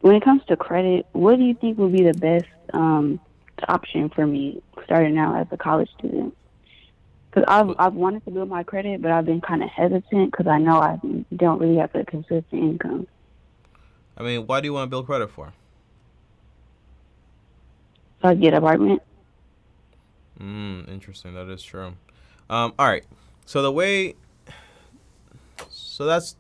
when it comes to credit, what do you think would be the best option for me starting out as a college student? Because But I've wanted to build my credit, but I've been kind of hesitant because I know I don't really have a consistent income. I mean, why do you want to build credit for? So I get an apartment. Interesting. That is true. All right. So the way, so that's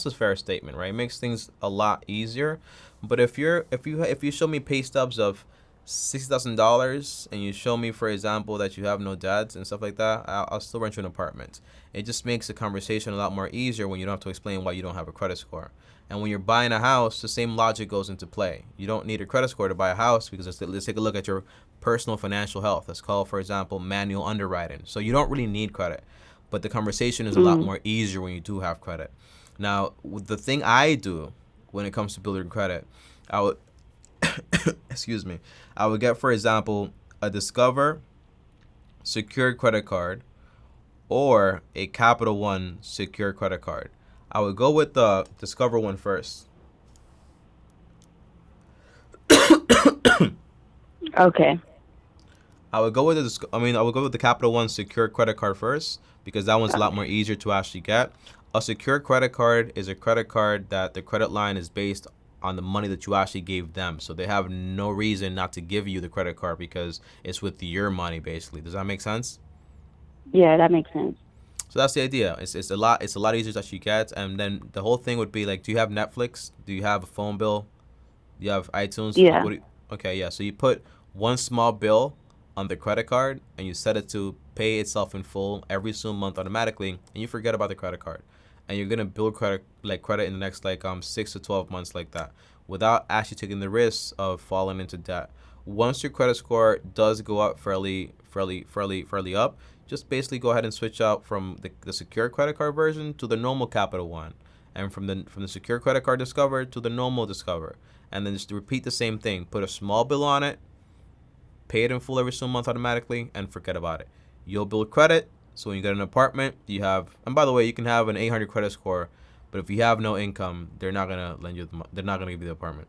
a fair statement, right? It makes things a lot easier. But if you show me pay stubs of $60,000 and you show me, for example, that you have no debts and stuff like that, I'll still rent you an apartment. It just makes the conversation a lot more easier when you don't have to explain why you don't have a credit score. And when you're buying a house, the same logic goes into play. You don't need a credit score to buy a house because let's take a look at your personal financial health. Let's call, for example, manual underwriting. So you don't really need credit, but the conversation is a lot Mm. more easier when you do have credit. Now, the thing I do when it comes to building credit, I would, excuse me, I would get, for example, a Discover secured credit card or a Capital One secured credit card. I would go with the Discover one first. Okay. I would go with the Capital One secured credit card first because that one's a lot more Okay. easier to actually get. A secured credit card is a credit card that the credit line is based on the money that you actually gave them. So they have no reason not to give you the credit card because it's with your money basically. Does that make sense? Yeah, that makes sense. So that's the idea. It's a lot easier to actually get, and then the whole thing would be like, do you have Netflix? Do you have a phone bill? Do you have iTunes? Like, Yeah. what? Okay, yeah. So you put one small bill on the credit card, and you set it to pay itself in full every single month automatically, and you forget about the credit card, and you're gonna build credit in the next 6 to 12 months like that, without actually taking the risk of falling into debt. Once your credit score does go up fairly up, just basically go ahead and switch out from the secure credit card version to the normal Capital One, and from the secure credit card Discover to the normal Discover, and then just repeat the same thing. Put a small bill on it, pay it in full every single month automatically, and forget about it. You'll build credit. So when you get an apartment, you have, and by the way, you can have an 800 credit score, but if you have no income, they're not gonna lend you. They're not gonna give you the apartment.